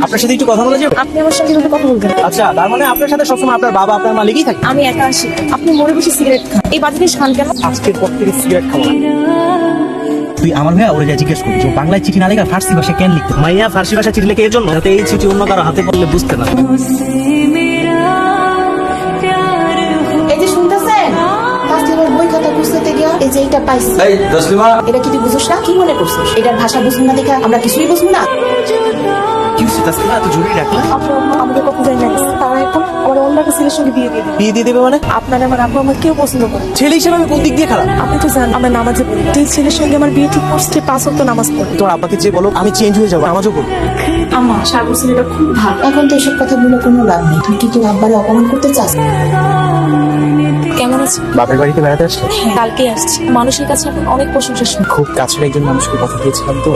আপনার সাথে একটু কথা বলা যাবে? আপনি আমার সঙ্গে কিভাবে কথা বলবেন? আচ্ছা, তার মানে আপনার সাথে সবসময় আপনার বাবা আপনার মা লেগেই থাকে। আমি একা আসি, আপনি মরে বসে সিগারেট খান, এই বাজে জিনিস খান কেন? আজকের পর থেকে সিগারেট খাবো না। তুই আমার ভাইয়া ওরে যা জিজ্ঞেস করি যে বাংলায় চিঠি না লেখা ফার্সি ভাষায় কেন লিখতে? মাইয়া ফার্সি ভাষায় চিঠি লেখে এর জন্য যাতে এই চিঠি অন্য কারো হাতে পড়লে বুঝতে না। এই যে শুনতেছেন, ফার্স্ট ইয়ার বই খাতা খুঁজতে গিয়া এই যে এটা পাইছি। এই তসলিমা, এটা কি তুই বুঝছ না? কি মনে করছিস এটার ভাষা বুঝবি না দেখা আমরা কিছুই বুঝবো না? কি হচ্ছে তাসলিমা, এত জরুরি ডাকলা? আপনার আম্মা আমাদের কখন যাই না, তারা এখন আমার অন্য একটা ছেলের সঙ্গে বিয়ে দিয়ে দিবে। বিয়ে দিয়ে দেবে মানে? আপনার আমার আব্বু আমার কেউ পছন্দ করে না। ছেলে হিসেবে আমি কোন দিক দিয়ে খারাপ? আপনি তো জানেন আমরা নামাজে পড়ি, যে ছেলের সঙ্গে আমার বিয়ে ঠিক করছে 5 ওয়াক্ত নামাজ পড়ে। তোর আব্বাকে যে বলো আমি চেঞ্জ হয়ে যাবো, নামাজও পড়বো। আম্মা সাগর ছেলেটা খুব ভালো। এখন তো এসব কথা বলে কোনো লাভ নেই। তুই কি তোর আব্বারে অপমান করতে চাস? কেমন আছো? বাপের বাড়িতে বেড়াতে আসলে কালকে আসছি, মানুষের কাছে এখন অনেক প্রশংসা শুনি। খুব কাছের একজন মানুষকে কথা দিয়েছিলাম তো।